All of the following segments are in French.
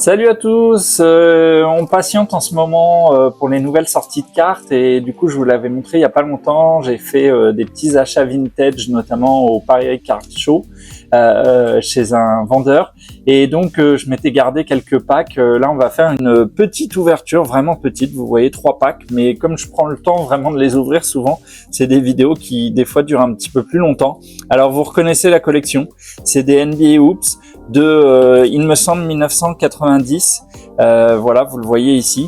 Salut à tous, on patiente en ce moment pour les nouvelles sorties de cartes et du coup je vous l'avais montré il y a pas longtemps, j'ai fait des petits achats vintage notamment au Paris Card Show chez un vendeur et donc je m'étais gardé quelques packs. Là on va faire une petite ouverture, vraiment petite, vous voyez 3 packs, mais comme je prends le temps vraiment de les ouvrir souvent, c'est des vidéos qui des fois durent un petit peu plus longtemps. Alors vous reconnaissez la collection, c'est des NBA Hoops de, il me semble, 1990. Voilà, vous le voyez ici.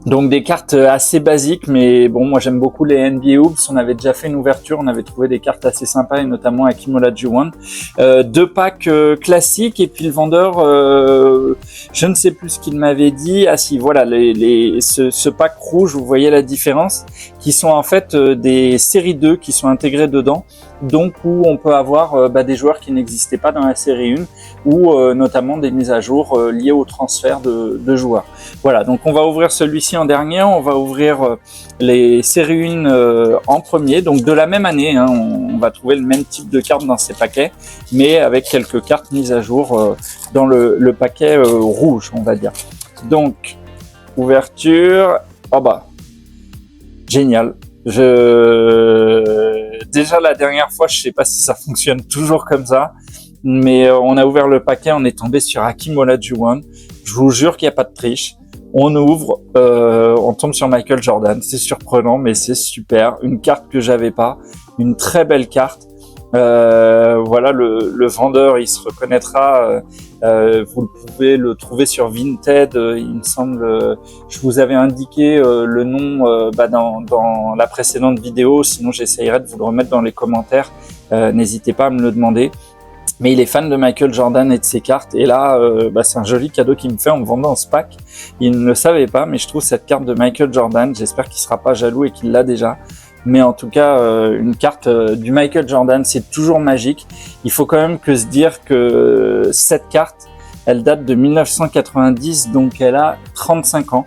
Donc des cartes assez basiques, mais bon, moi j'aime beaucoup les NBA Hoops. On avait déjà fait une ouverture, on avait trouvé des cartes assez sympas, et notamment Hakeem Olajuwon. 2 packs classiques, et puis le vendeur, je ne sais plus ce qu'il m'avait dit. Ah si, voilà, ce pack rouge, vous voyez la différence, qui sont en fait des séries 2 qui sont intégrées dedans, donc où on peut avoir des joueurs qui n'existaient pas dans la série 1, ou notamment des mises à jour liées au transfert de joueurs. Voilà, donc on va ouvrir celui-ci en dernier, on va ouvrir les séries 1 en premier, donc de la même année, hein, on va trouver le même type de cartes dans ces paquets, mais avec quelques cartes mises à jour dans le paquet rouge, on va dire. Donc, ouverture, oh bah, génial. Déjà la dernière fois, je sais pas si ça fonctionne toujours comme ça, mais on a ouvert le paquet, on est tombé sur Hakeem Olajuwon. Je vous jure qu'il n'y a pas de triche. On ouvre, on tombe sur Michael Jordan. C'est surprenant, mais c'est super. Une carte que j'avais pas, une très belle carte. Voilà, le vendeur, il se reconnaîtra. Vous pouvez le trouver sur Vinted. Il me semble, je vous avais indiqué le nom dans la précédente vidéo. Sinon, j'essayerai de vous le remettre dans les commentaires. N'hésitez pas à me le demander. Mais il est fan de Michael Jordan et de ses cartes. Et là, c'est un joli cadeau qu'il me fait en me vendant ce pack. Il ne le savait pas, mais je trouve cette carte de Michael Jordan, j'espère qu'il sera pas jaloux et qu'il l'a déjà. Mais en tout cas, une carte du Michael Jordan, c'est toujours magique. Il faut quand même se dire que cette carte, elle date de 1990, donc elle a 35 ans.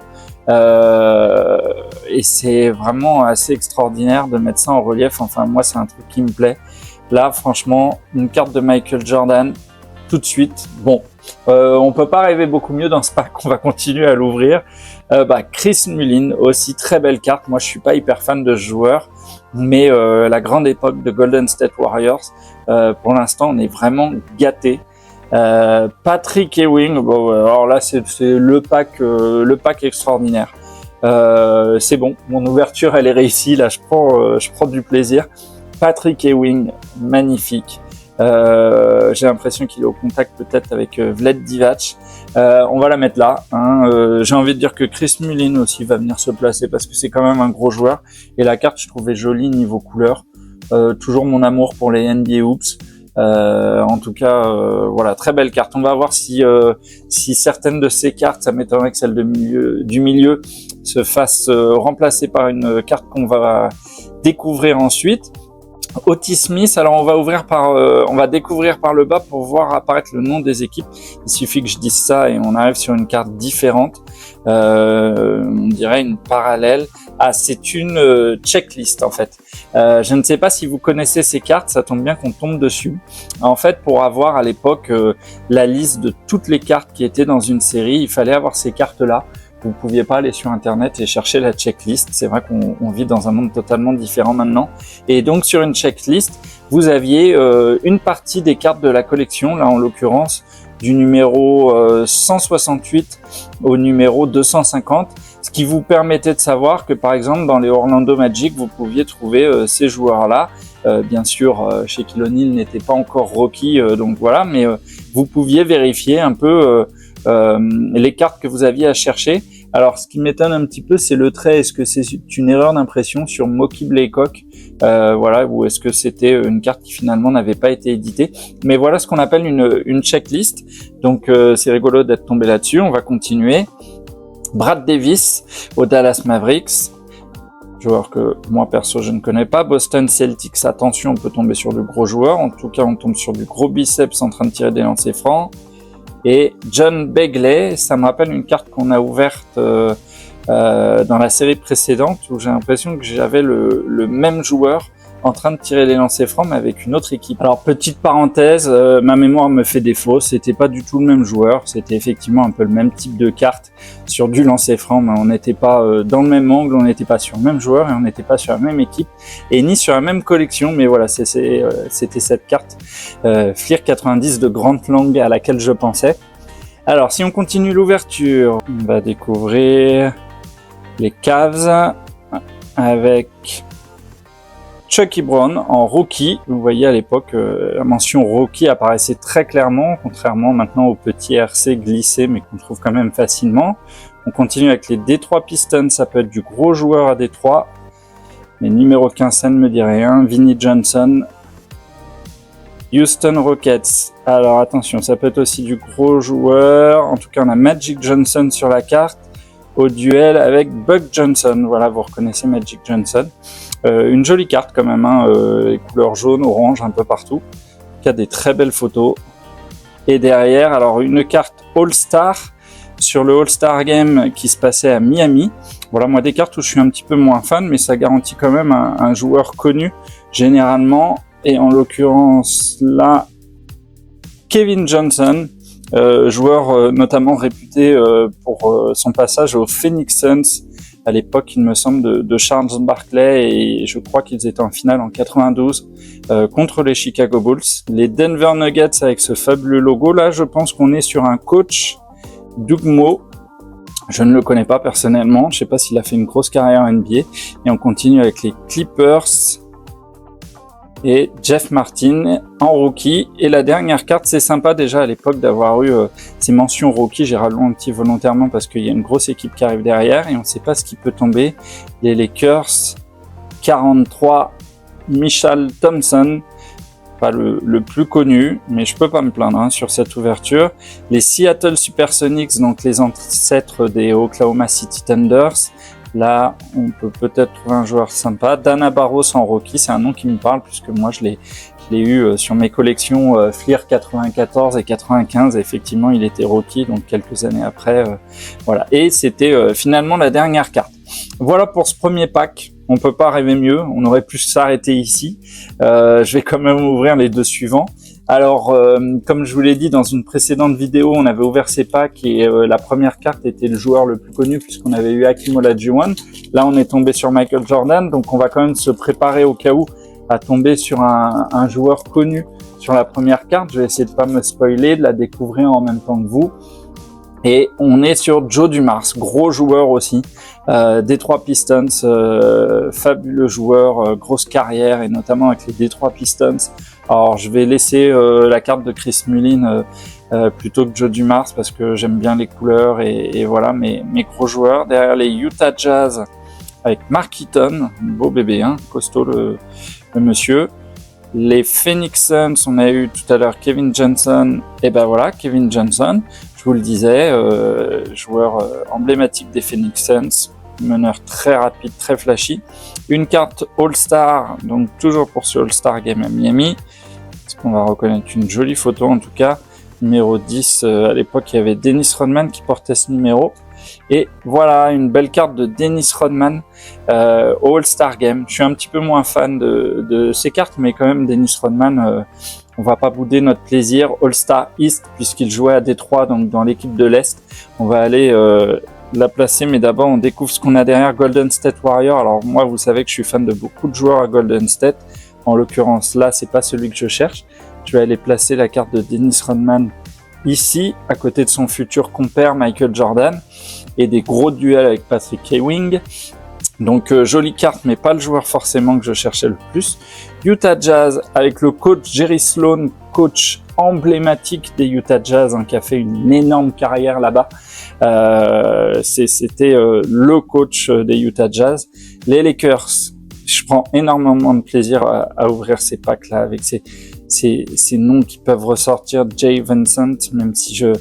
Et c'est vraiment assez extraordinaire de mettre ça en relief. Enfin, moi, c'est un truc qui me plaît. Là, franchement, une carte de Michael Jordan, tout de suite. Bon, on peut pas rêver beaucoup mieux dans ce pack. On va continuer à l'ouvrir. Chris Mullin, aussi très belle carte. Moi, je suis pas hyper fan de ce joueur, mais la grande époque de Golden State Warriors, pour l'instant, on est vraiment gâtés. Patrick Ewing, alors là, c'est le pack extraordinaire. C'est bon, mon ouverture, elle est réussie. Là, je prends du plaisir. Patrick Ewing, magnifique. J'ai l'impression qu'il est au contact peut-être avec Vlad Divac. On va la mettre là. J'ai envie de dire que Chris Mullin aussi va venir se placer parce que c'est quand même un gros joueur. Et la carte, je trouvais jolie niveau couleur. Toujours mon amour pour les NBA Hoops. En tout cas, voilà, très belle carte. On va voir si certaines de ces cartes, ça m'étonnerait que celle du milieu se fasse remplacer par une carte qu'on va découvrir ensuite. Otis Smith, alors on va découvrir par le bas pour voir apparaître le nom des équipes. Il suffit que je dise ça et on arrive sur une carte différente. On dirait une parallèle. Ah, c'est une checklist en fait. Je ne sais pas si vous connaissez ces cartes, ça tombe bien qu'on tombe dessus. En fait, pour avoir à l'époque la liste de toutes les cartes qui étaient dans une série, il fallait avoir ces cartes-là. Vous pouviez pas aller sur internet et chercher la checklist. C'est vrai qu'on vit dans un monde totalement différent maintenant. Et donc sur une checklist, vous aviez une partie des cartes de la collection, là en l'occurrence du numéro 168 au numéro 250, ce qui vous permettait de savoir que par exemple dans les Orlando Magic, vous pouviez trouver ces joueurs-là. Bien sûr, Shaquille O'Neal n'était pas encore rookie, donc voilà, mais vous pouviez vérifier un peu les cartes que vous aviez à chercher. Alors, ce qui m'étonne un petit peu, c'est le trait. Est-ce que c'est une erreur d'impression sur Mookie Blaycock, voilà, ou est-ce que c'était une carte qui finalement n'avait pas été éditée? Mais voilà ce qu'on appelle une checklist. Donc, c'est rigolo d'être tombé là-dessus. On va continuer. Brad Davis au Dallas Mavericks, joueur que moi perso je ne connais pas. Boston Celtics, attention, on peut tomber sur de gros joueurs. En tout cas, on tombe sur du gros biceps en train de tirer des lancers francs. Et John Begley, ça me rappelle une carte qu'on a ouverte dans la série précédente où j'ai l'impression que j'avais le même joueur en train de tirer les lancers francs, mais avec une autre équipe. Alors, petite parenthèse, ma mémoire me fait défaut, c'était pas du tout le même joueur, c'était effectivement un peu le même type de carte sur du lancer franc, mais on n'était pas dans le même angle, on n'était pas sur le même joueur et on n'était pas sur la même équipe et ni sur la même collection, mais voilà, c'était cette carte Fleer 90 de Grant Lang à laquelle je pensais. Alors, si on continue l'ouverture, on va découvrir les Cavs avec Chucky Brown en rookie. Vous voyez à l'époque, la mention rookie apparaissait très clairement, contrairement maintenant au petit RC glissé, mais qu'on trouve quand même facilement. On continue avec les Detroit Pistons, ça peut être du gros joueur à Détroit. Les numéro 15, ça ne me dit rien. Vinnie Johnson. Houston Rockets. Alors attention, ça peut être aussi du gros joueur. En tout cas, on a Magic Johnson sur la carte au duel avec Buck Johnson. Voilà, vous reconnaissez Magic Johnson. Une jolie carte quand même, hein, les couleurs jaune, orange, un peu partout. Il y a des très belles photos. Et derrière, alors une carte All-Star sur le All-Star Game qui se passait à Miami. Voilà, moi des cartes où je suis un petit peu moins fan, mais ça garantit quand même un joueur connu généralement. Et en l'occurrence là, Kevin Johnson, joueur notamment réputé pour son passage aux Phoenix Suns à l'époque, il me semble, de Charles Barkley, et je crois qu'ils étaient en finale en 92 contre les Chicago Bulls. Les Denver Nuggets avec ce fabuleux logo, là je pense qu'on est sur un coach Doug Moe. Je ne le connais pas personnellement, je ne sais pas s'il a fait une grosse carrière en NBA. Et on continue avec les Clippers et Jeff Martin en rookie. Et la dernière carte, c'est sympa déjà à l'époque d'avoir eu ces mentions rookie. J'ai ralenti volontairement parce qu'il y a une grosse équipe qui arrive derrière et on ne sait pas ce qui peut tomber. Les Lakers, 43, Michael Thompson, pas le plus connu, mais je peux pas me plaindre sur cette ouverture. Les Seattle Supersonics, donc les ancêtres des Oklahoma City Thunders. Là, on peut peut-être trouver un joueur sympa. Dana Barros en rookie, c'est un nom qui me parle puisque moi je l'ai eu sur mes collections Fleer 94 et 95. Effectivement, il était rookie, donc quelques années après. Voilà. Et c'était finalement la dernière carte. Voilà pour ce premier pack. On peut pas rêver mieux. On aurait pu s'arrêter ici. Je vais quand même ouvrir les deux suivants. Alors, comme je vous l'ai dit dans une précédente vidéo, on avait ouvert ces packs et la première carte était le joueur le plus connu puisqu'on avait eu Hakeem Olajuwon. Là, on est tombé sur Michael Jordan, donc on va quand même se préparer au cas où à tomber sur un joueur connu sur la première carte. Je vais essayer de pas me spoiler, de la découvrir en même temps que vous. Et on est sur Joe Dumars, gros joueur aussi, Detroit Pistons, fabuleux joueur, grosse carrière et notamment avec les Detroit Pistons. Alors je vais laisser la carte de Chris Mullin plutôt que Joe Dumars parce que j'aime bien les couleurs et voilà mes gros joueurs. Derrière les Utah Jazz avec Mark Eaton, beau bébé, hein, costaud le monsieur. Les Phoenix Suns, on a eu tout à l'heure Kevin Johnson, et ben voilà, Kevin Johnson, je vous le disais, joueur emblématique des Phoenix Suns, meneur très rapide, très flashy. Une carte All-Star, donc toujours pour ce All-Star Game à Miami, est-ce qu'on va reconnaître une jolie photo en tout cas, numéro 10, à l'époque il y avait Dennis Rodman qui portait ce numéro. Et voilà, une belle carte de Dennis Rodman au All-Star Game. Je suis un petit peu moins fan de ces cartes, mais quand même, Dennis Rodman, on va pas bouder notre plaisir. All-Star East, puisqu'il jouait à Détroit, donc dans l'équipe de l'Est. On va aller la placer, mais d'abord, on découvre ce qu'on a derrière Golden State Warrior. Alors moi, vous savez que je suis fan de beaucoup de joueurs à Golden State. En l'occurrence, là, c'est pas celui que je cherche. Je vais aller placer la carte de Dennis Rodman ici, à côté de son futur compère Michael Jordan, et des gros duels avec Patrick Ewing. Donc jolie carte, mais pas le joueur forcément que je cherchais le plus. Utah Jazz avec le coach Jerry Sloan, coach emblématique des Utah Jazz, qui a fait une énorme carrière là-bas. C'était le coach des Utah Jazz. Les Lakers, je prends énormément de plaisir à ouvrir ces packs-là avec ces noms qui peuvent ressortir. Jay Vincent, même si je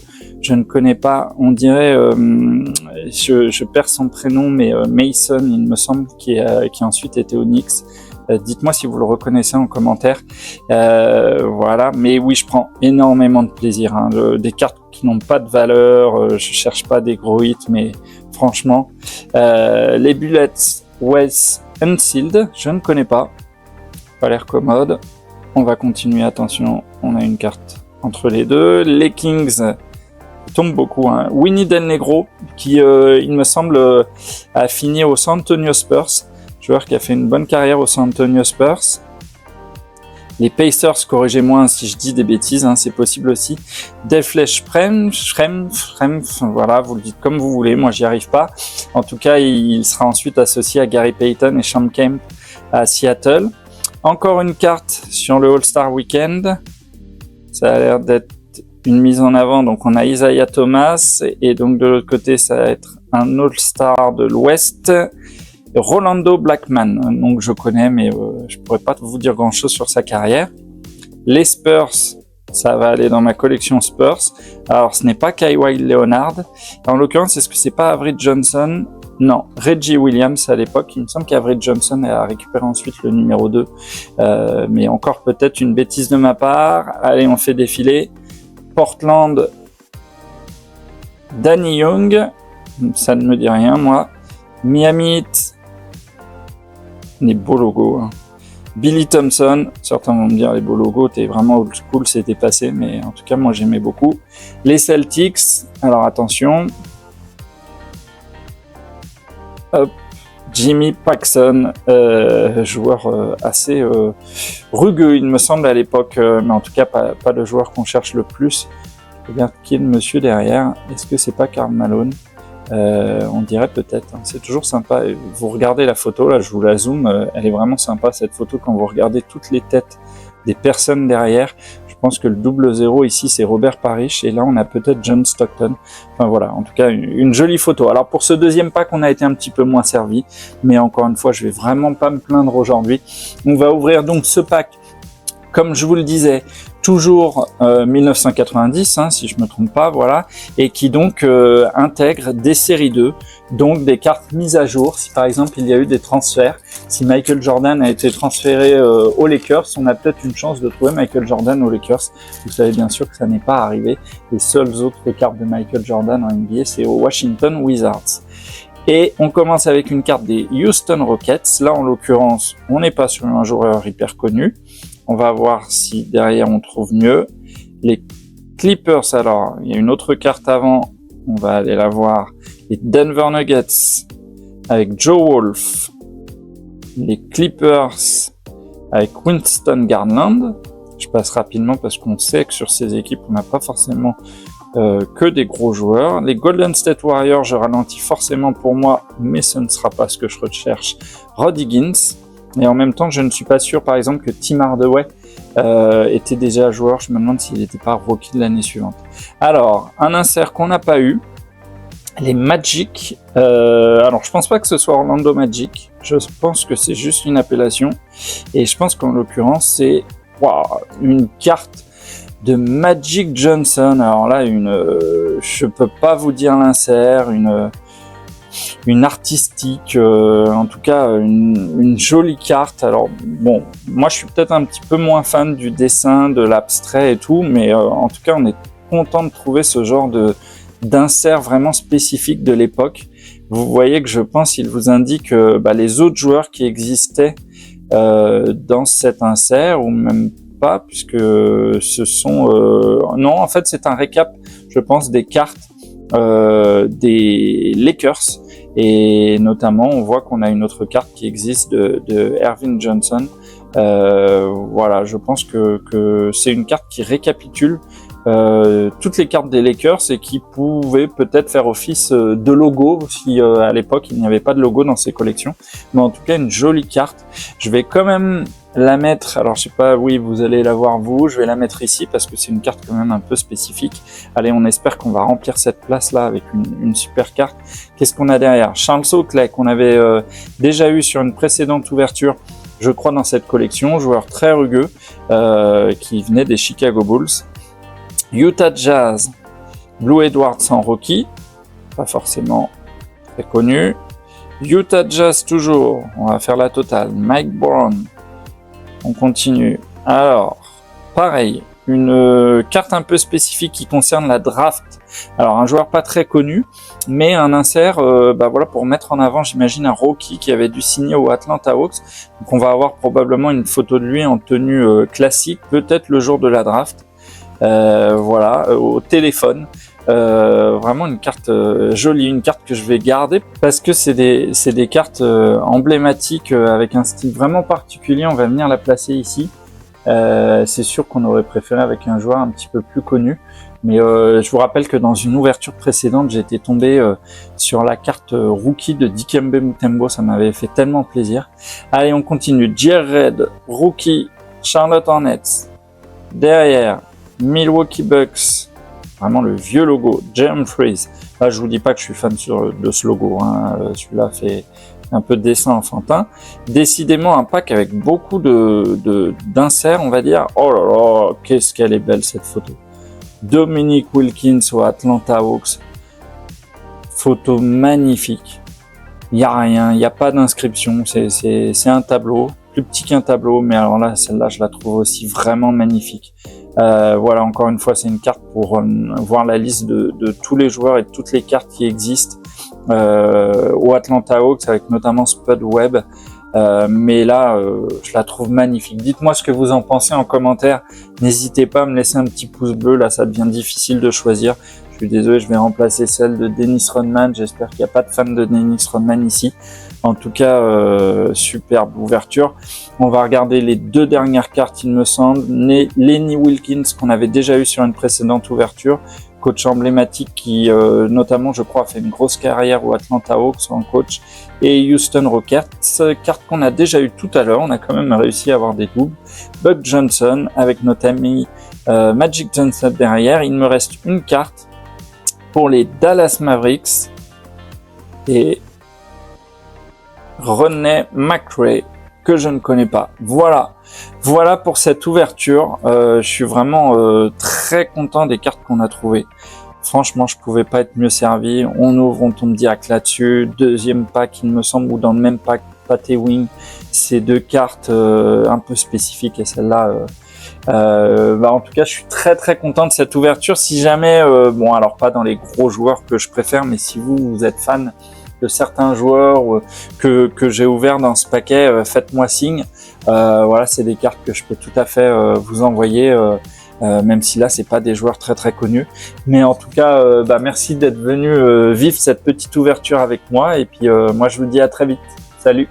ne connais pas, on dirait, je perds son prénom, mais Mason, il me semble, qui a ensuite été au Knicks. Dites-moi si vous le reconnaissez en commentaire. Voilà, mais oui, je prends énormément de plaisir. Des cartes qui n'ont pas de valeur, je cherche pas des gros hits, mais franchement, les Bullets Wes Unsealed, je ne connais pas. pas l'air commode. On va continuer, attention, on a une carte entre les deux. Les Kings tombent beaucoup, hein. Winnie Del Negro, qui, il me semble, a fini au San Antonio Spurs, joueur qui a fait une bonne carrière au San Antonio Spurs. Les Pacers, corrigez-moi si je dis des bêtises, hein, c'est possible aussi. Delflesh Schrem, voilà, vous le dites comme vous voulez, moi j'y arrive pas. En tout cas, il sera ensuite associé à Gary Payton et Sean Kemp à Seattle. Encore une carte sur le All-Star Weekend. Ça a l'air d'être une mise en avant. Donc on a Isaiah Thomas et donc de l'autre côté, ça va être un All-Star de l'Ouest. Rolando Blackman, donc je connais, mais je pourrais pas vous dire grand chose sur sa carrière. Les Spurs, ça va aller dans ma collection Spurs. Alors ce n'est pas Kawhi Leonard. En l'occurrence, est-ce que c'est pas Avery Johnson? Non, Reggie Williams à l'époque. Il me semble qu'Avery Johnson a récupéré ensuite le numéro 2. Mais encore peut-être une bêtise de ma part. Allez, on fait défiler. Portland, Danny Young. Ça ne me dit rien, moi. Miami Heat. Les beaux logos. Hein. Billy Thompson. Certains vont me dire les beaux logos, t'es vraiment old school, c'était passé. Mais en tout cas, moi, j'aimais beaucoup. Les Celtics. Alors, attention. Hop, Jimmy Paxson, joueur assez rugueux, il me semble, à l'époque, mais en tout cas pas le joueur qu'on cherche le plus. Regarde qui est le monsieur derrière. Est-ce que c'est pas Karl Malone? On dirait peut-être. Hein. C'est toujours sympa. Vous regardez la photo, là, je vous la zoome. Elle est vraiment sympa cette photo quand vous regardez toutes les têtes des personnes derrière. Je pense que le double zéro ici, c'est Robert Parrish. Et là, on a peut-être John Stockton. Enfin voilà, en tout cas, une jolie photo. Alors pour ce deuxième pack, on a été un petit peu moins servi. Mais encore une fois, je vais vraiment pas me plaindre aujourd'hui. On va ouvrir donc ce pack, comme je vous le disais, toujours 1990, hein, si je me trompe pas, voilà, et qui donc intègre des séries 2, donc des cartes mises à jour. Si par exemple il y a eu des transferts, si Michael Jordan a été transféré aux Lakers, on a peut-être une chance de trouver Michael Jordan aux Lakers. Vous savez bien sûr que ça n'est pas arrivé. Les seules autres cartes de Michael Jordan en NBA, c'est aux Washington Wizards. Et on commence avec une carte des Houston Rockets. Là, en l'occurrence, on n'est pas sur un joueur hyper connu. On va voir si derrière on trouve mieux. Les Clippers, alors, il y a une autre carte avant. On va aller la voir. Les Denver Nuggets avec Joe Wolf. Les Clippers avec Winston Garland. Je passe rapidement parce qu'on sait que sur ces équipes, on n'a pas forcément que des gros joueurs. Les Golden State Warriors, je ralentis forcément pour moi, mais ce ne sera pas ce que je recherche. Rod Higgins. Et en même temps, je ne suis pas sûr, par exemple, que Tim Hardaway était déjà joueur. Je me demande s'il n'était pas rookie de l'année suivante. Alors, un insert qu'on n'a pas eu. Les Magic. Alors, je pense pas que ce soit Orlando Magic. Je pense que c'est juste une appellation. Et je pense qu'en l'occurrence, c'est une carte de Magic Johnson. Alors là, je peux pas vous dire l'insert, une artistique, en tout cas une jolie carte. Alors bon, moi je suis peut-être un petit peu moins fan du dessin, de l'abstrait et tout, mais en tout cas on est content de trouver ce genre d'insert vraiment spécifique de l'époque. Vous voyez que je pense qu'il vous indique les autres joueurs qui existaient dans cet insert, ou même pas, puisque ce sont non, en fait c'est un récap, je pense, des cartes des Lakers, et notamment on voit qu'on a une autre carte qui existe de Ervin Johnson. Voilà, je pense que c'est une carte qui récapitule toutes les cartes des Lakers et qui pouvait peut-être faire office de logo si à l'époque il n'y avait pas de logo dans ces collections, mais en tout cas une jolie carte. Je vais quand même la mettre, alors je sais pas, oui vous allez la voir vous, je vais la mettre ici parce que c'est une carte quand même un peu spécifique. Allez, on espère qu'on va remplir cette place là avec une super carte. Qu'est-ce qu'on a derrière? Charles Oakley qu'on avait déjà eu sur une précédente ouverture, je crois, dans cette collection, joueur très rugueux qui venait des Chicago Bulls. Utah Jazz, Blue Edwards en rookie, pas forcément très connu. Utah Jazz toujours, on va faire la totale. Mike Brown, on continue. Alors, pareil, une carte un peu spécifique qui concerne la draft. Alors un joueur pas très connu, mais un insert voilà, pour mettre en avant, j'imagine, un rookie qui avait dû signer au Atlanta Hawks. Donc on va avoir probablement une photo de lui en tenue classique, peut-être le jour de la draft. Voilà, au téléphone. Vraiment une carte jolie, une carte que je vais garder parce que c'est des cartes emblématiques avec un style vraiment particulier. On va venir la placer ici. C'est sûr qu'on aurait préféré avec un joueur un petit peu plus connu, mais je vous rappelle que dans une ouverture précédente, j'étais tombé sur la carte rookie de Dikembe Mutombo. Ça m'avait fait tellement plaisir. Allez, on continue. Jared, rookie, Charlotte Hornets. Derrière, Milwaukee Bucks. Vraiment le vieux logo, Humphries. Là, je vous dis pas que je suis fan de ce logo, hein. Celui-là fait un peu de dessin enfantin. Décidément, un pack avec beaucoup d'inserts, on va dire. Oh là là, qu'est-ce qu'elle est belle cette photo. Dominique Wilkins au Atlanta Hawks. Photo magnifique. Il n'y a rien, il n'y a pas d'inscription. C'est un tableau, plus petit qu'un tableau, mais alors là, celle-là, je la trouve aussi vraiment magnifique. Voilà, encore une fois, c'est une carte pour voir la liste de tous les joueurs et de toutes les cartes qui existent au Atlanta Hawks, avec notamment Spud Webb. Mais là, je la trouve magnifique. Dites-moi ce que vous en pensez en commentaire. N'hésitez pas à me laisser un petit pouce bleu. Là, ça devient difficile de choisir. Je suis désolé, je vais remplacer celle de Dennis Rodman. J'espère qu'il n'y a pas de fan de Dennis Rodman ici. En tout cas, superbe ouverture. On va regarder les deux dernières cartes, il me semble. Lenny Wilkins, qu'on avait déjà eu sur une précédente ouverture. Coach emblématique qui, notamment, je crois, a fait une grosse carrière au Atlanta Hawks en coach. Et Houston Rockets, carte qu'on a déjà eu tout à l'heure. On a quand même réussi à avoir des doubles. Buck Johnson, avec notre ami Magic Johnson derrière. Il me reste une carte pour les Dallas Mavericks. Et René McRae, que je ne connais pas. Voilà pour cette ouverture. Je suis vraiment très content des cartes qu'on a trouvées. Franchement, je pouvais pas être mieux servi. On ouvre, on tombe direct là-dessus. Deuxième pack, il me semble, ou dans le même pack, Patty Wing. Ces deux cartes un peu spécifiques, et celle-là... en tout cas, je suis très très content de cette ouverture. Si jamais, bon, alors pas dans les gros joueurs que je préfère, mais si vous êtes fan de certains joueurs que j'ai ouvert dans ce paquet, faites-moi signe. Voilà, c'est des cartes que je peux tout à fait vous envoyer, même si là c'est pas des joueurs très très connus. Mais en tout cas, merci d'être venu vivre cette petite ouverture avec moi. Et puis moi je vous dis à très vite. Salut.